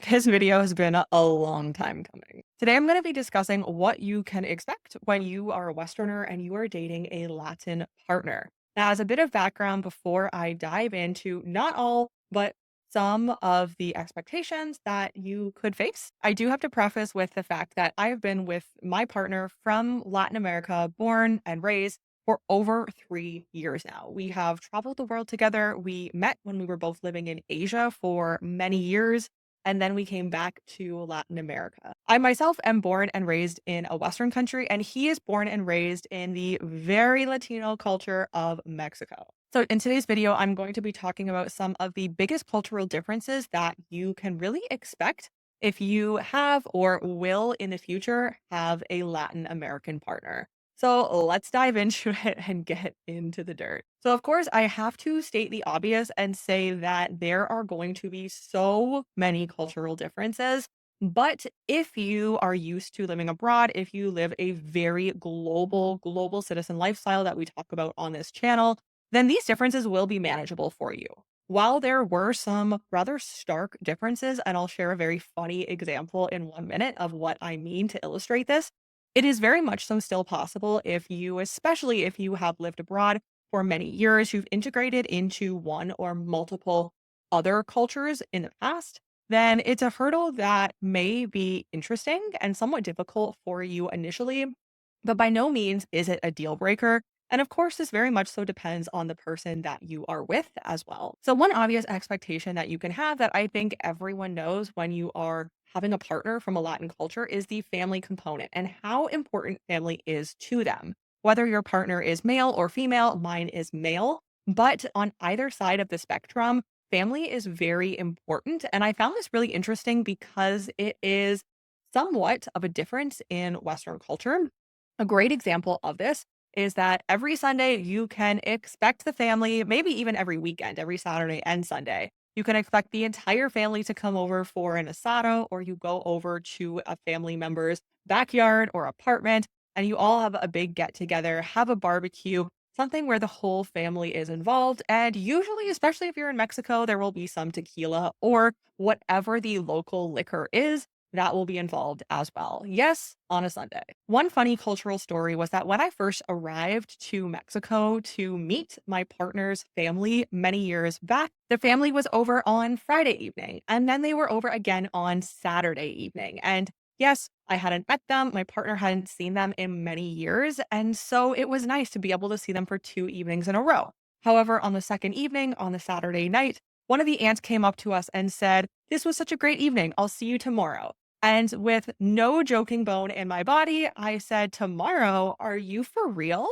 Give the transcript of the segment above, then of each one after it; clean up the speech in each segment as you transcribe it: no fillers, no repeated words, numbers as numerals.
This video has been a long time coming. Today, I'm going to be discussing what you can expect when you are a Westerner and you are dating a Latin partner. Now, as a bit of background before I dive into not all, but some of the expectations that you could face, I do have to preface with the fact that I have been with my partner from Latin America, born and raised for over 3 years now. We have traveled the world together. We met when we were both living in Asia for many years and then we came back to Latin America. I myself am born and raised in a Western country, and he is born and raised in the very Latino culture of Mexico. So, in today's video, I'm going to be talking about some of the biggest cultural differences that you can really expect if you have or will in the future have a Latin American partner. So let's dive into it and get into the dirt. So, of course, I have to state the obvious and say that there are going to be so many cultural differences. But if you are used to living abroad, if you live a very global citizen lifestyle that we talk about on this channel, then these differences will be manageable for you. While there were some rather stark differences, and I'll share a very funny example in 1 minute of what I mean to illustrate this, it is very much so still possible if you especially if you have lived abroad for many years, you've integrated into one or multiple other cultures in the past, then it's a hurdle that may be interesting and somewhat difficult for you initially, but by no means is it a deal breaker. And of course, this very much so depends on the person that you are with as well. So, one obvious expectation that you can have that I think everyone knows when you are having a partner from a Latin culture is the family component and how important family is to them. Whether your partner is male or female, mine is male, but on either side of the spectrum, family is very important. And I found this really interesting because it is somewhat of a difference in Western culture. A great example of this is that every Sunday you can expect the family, maybe even every weekend, every Saturday and Sunday, you can expect the entire family to come over for an asado, or you go over to a family member's backyard or apartment, and you all have a big get together, have a barbecue, something where the whole family is involved. And usually, especially if you're in Mexico, there will be some tequila or whatever the local liquor is that will be involved as well. Yes, on a Sunday. One funny cultural story was that when I first arrived to Mexico to meet my partner's family many years back, the family was over on Friday evening, and then they were over again on Saturday evening. And yes, I hadn't met them. My partner hadn't seen them in many years. And so it was nice to be able to see them for 2 evenings in a row. However, on the second evening, on the Saturday night, one of the aunts came up to us and said, "This was such a great evening. I'll see you tomorrow." And with no joking bone in my body, I said, "Tomorrow? Are you for real?"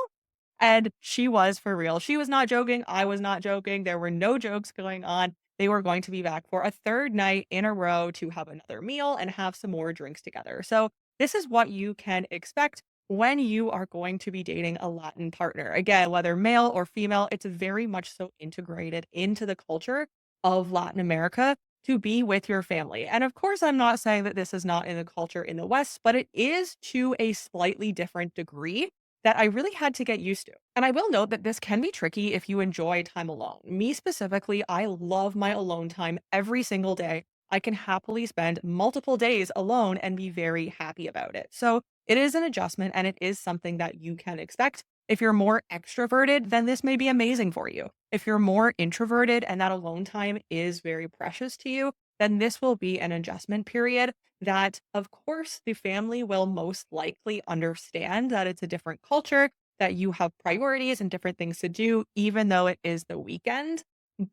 And she was for real. She was not joking. I was not joking. There were no jokes going on. They were going to be back for a third night in a row to have another meal and have some more drinks together. So, this is what you can expect when you are going to be dating a Latin partner. Again, whether male or female, it's very much so integrated into the culture of Latin America to be with your family. And of course, I'm not saying that this is not in the culture in the West, but it is to a slightly different degree that I really had to get used to. And I will note that this can be tricky if you enjoy time alone. Me specifically, I love my alone time every single day. I can happily spend multiple days alone and be very happy about it. So it is an adjustment and it is something that you can expect. If you're more extroverted, then this may be amazing for you. If you're more introverted and that alone time is very precious to you, then this will be an adjustment period that, of course, the family will most likely understand that it's a different culture, that you have priorities and different things to do, even though it is the weekend.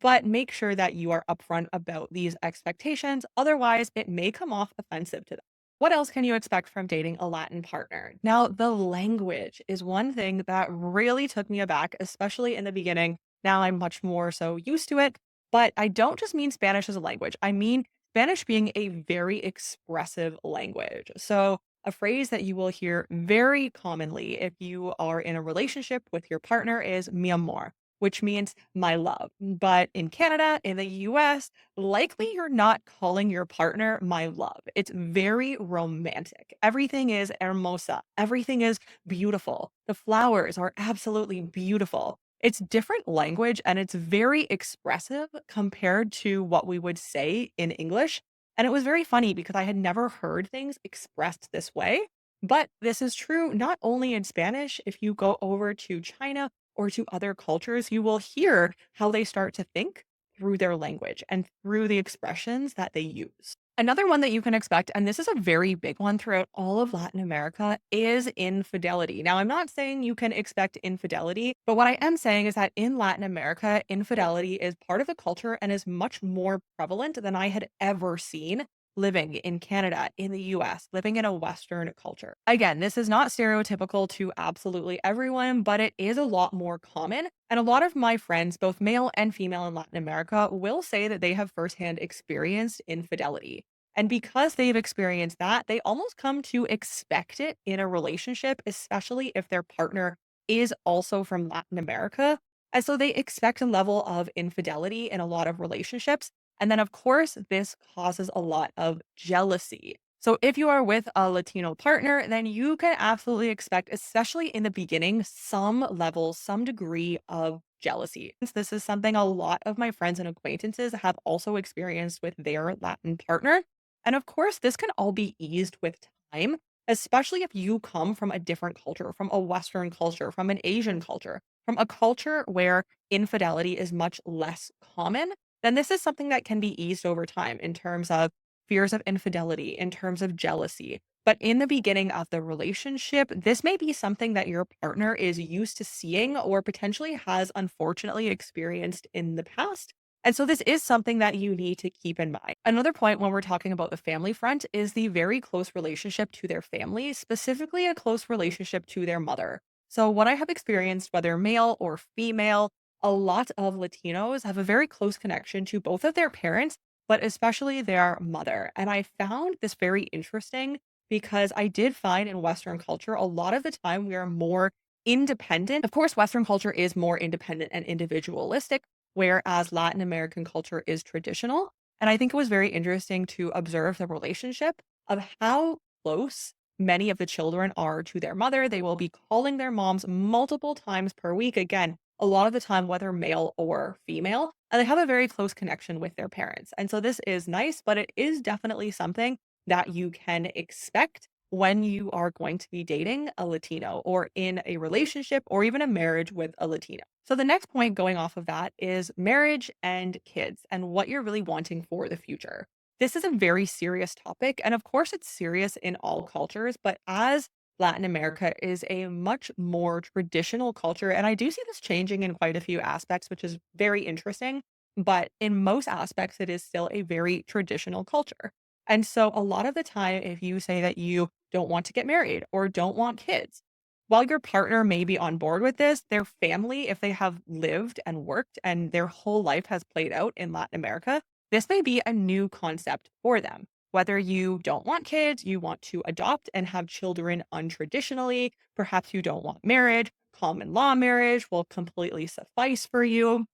But make sure that you are upfront about these expectations. Otherwise, it may come off offensive to them. What else can you expect from dating a Latin partner? Now, the language is one thing that really took me aback, especially in the beginning. Now I'm much more so used to it, but I don't just mean Spanish as a language. I mean Spanish being a very expressive language. So, a phrase that you will hear very commonly if you are in a relationship with your partner is mi amor, which means my love. But in Canada, in the US, likely you're not calling your partner my love. It's very romantic. Everything is hermosa, everything is beautiful. The flowers are absolutely beautiful. It's different language and it's very expressive compared to what we would say in English. And it was very funny because I had never heard things expressed this way. But this is true not only in Spanish. If you go over to China or to other cultures, you will hear how they start to think through their language and through the expressions that they use. Another one that you can expect, and this is a very big one throughout all of Latin America, is infidelity. Now, I'm not saying you can expect infidelity, but what I am saying is that in Latin America, infidelity is part of the culture and is much more prevalent than I had ever seen living in Canada, in the US, living in a Western culture. Again, this is not stereotypical to absolutely everyone, but it is a lot more common. And a lot of my friends, both male and female in Latin America, will say that they have firsthand experienced infidelity. And because they've experienced that, they almost come to expect it in a relationship, especially if their partner is also from Latin America. And so they expect a level of infidelity in a lot of relationships. And then, of course, this causes a lot of jealousy. So, if you are with a Latino partner, then you can absolutely expect, especially in the beginning, some level, some degree of jealousy. This is something a lot of my friends and acquaintances have also experienced with their Latin partner. And of course, this can all be eased with time, especially if you come from a different culture, from a Western culture, from an Asian culture, from a culture where infidelity is much less common. Then this is something that can be eased over time in terms of fears of infidelity, in terms of jealousy. But in the beginning of the relationship, this may be something that your partner is used to seeing or potentially has unfortunately experienced in the past. And so this is something that you need to keep in mind. Another point when we're talking about the family front is the very close relationship to their family, specifically a close relationship to their mother. So, what I have experienced, whether male or female, a lot of Latinos have a very close connection to both of their parents, but especially their mother. And I found this very interesting because I did find in Western culture, a lot of the time we are more independent. Of course, Western culture is more independent and individualistic, whereas Latin American culture is traditional. And I think it was very interesting to observe the relationship of how close many of the children are to their mother. They will be calling their moms multiple times per week. Again, a lot of the time, whether male or female, and they have a very close connection with their parents. And so this is nice, but it is definitely something that you can expect when you are going to be dating a Latino or in a relationship or even a marriage with a Latino. So the next point going off of that is marriage and kids and what you're really wanting for the future. This is a very serious topic. And of course, it's serious in all cultures, but as Latin America is a much more traditional culture. And I do see this changing in quite a few aspects, which is very interesting. But in most aspects, it is still a very traditional culture. And so, a lot of the time, if you say that you don't want to get married or don't want kids, while your partner may be on board with this, their family, if they have lived and worked and their whole life has played out in Latin America, this may be a new concept for them. Whether you don't want kids, you want to adopt and have children untraditionally, perhaps you don't want marriage, common law marriage will completely suffice for you.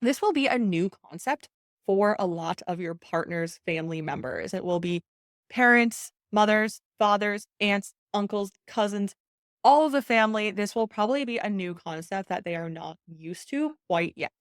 This will be a new concept for a lot of your partner's family members. It will be parents, mothers, fathers, aunts, uncles, cousins, all of the family. This will probably be a new concept that they are not used to quite yet.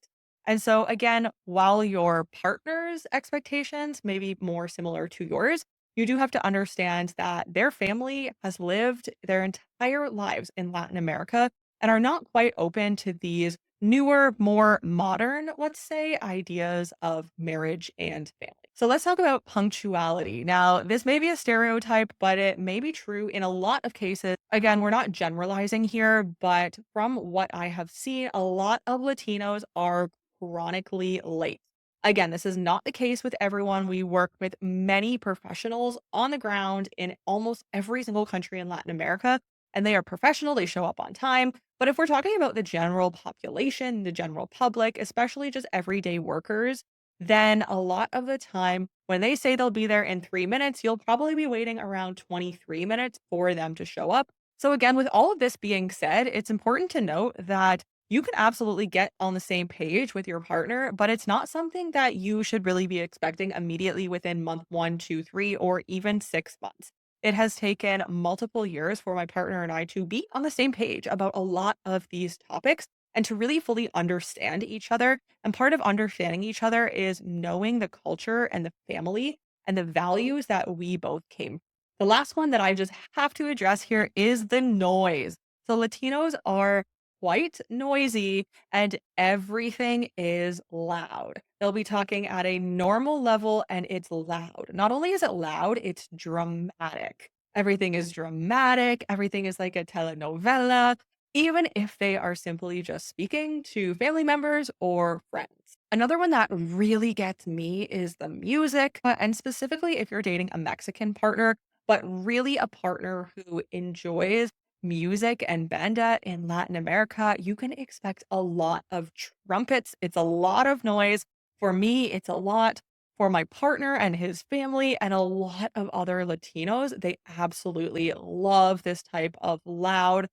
And so, again, while your partner's expectations may be more similar to yours, you do have to understand that their family has lived their entire lives in Latin America and are not quite open to these newer, more modern, let's say, ideas of marriage and family. So let's talk about punctuality. Now, this may be a stereotype, but it may be true in a lot of cases. Again, we're not generalizing here, but from what I have seen, a lot of Latinos are chronically late. Again, this is not the case with everyone. We work with many professionals on the ground in almost every single country in Latin America, and they are professional. They show up on time. But if we're talking about the general population, the general public, especially just everyday workers, then a lot of the time when they say they'll be there in 3 minutes, you'll probably be waiting around 23 minutes for them to show up. So, again, with all of this being said, it's important to note that you can absolutely get on the same page with your partner, but it's not something that you should really be expecting immediately within month one, two, three, or even 6 months. It has taken multiple years for my partner and I to be on the same page about a lot of these topics and to really fully understand each other. And part of understanding each other is knowing the culture and the family and the values that we both came. The last one that I just have to address here is the noise. So Latinos are quite noisy and everything is loud. They'll be talking at a normal level and it's loud. Not only is it loud, it's dramatic. Everything is dramatic. Everything is like a telenovela, even if they are simply just speaking to family members or friends. Another one that really gets me is the music, and specifically if you're dating a Mexican partner, but really a partner who enjoys music and banda in Latin America, you can expect a lot of trumpets. It's a lot of noise. For me, it's a lot. For my partner and his family, and a lot of other Latinos, they absolutely love this type of loud,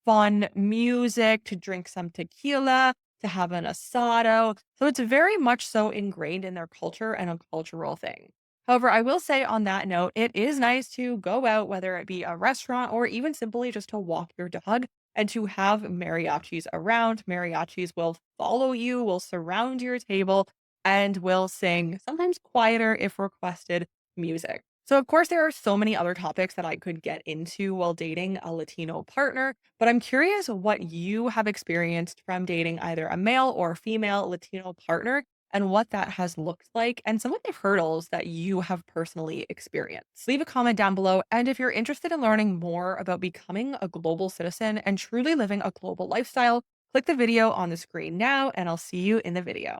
fun music, to drink some tequila, to have an asado. So it's very much so ingrained in their culture and a cultural thing. However, I will say on that note, it is nice to go out, whether it be a restaurant or even simply just to walk your dog and to have mariachis around. Mariachis will follow you, will surround your table, and will sing, sometimes quieter if requested, music. So, of course, there are so many other topics that I could get into while dating a Latino partner, but I'm curious what you have experienced from dating either a male or female Latino partner and what that has looked like and some of the hurdles that you have personally experienced. Leave a comment down below. And if you're interested in learning more about becoming a global citizen and truly living a global lifestyle, click the video on the screen now, and I'll see you in the video.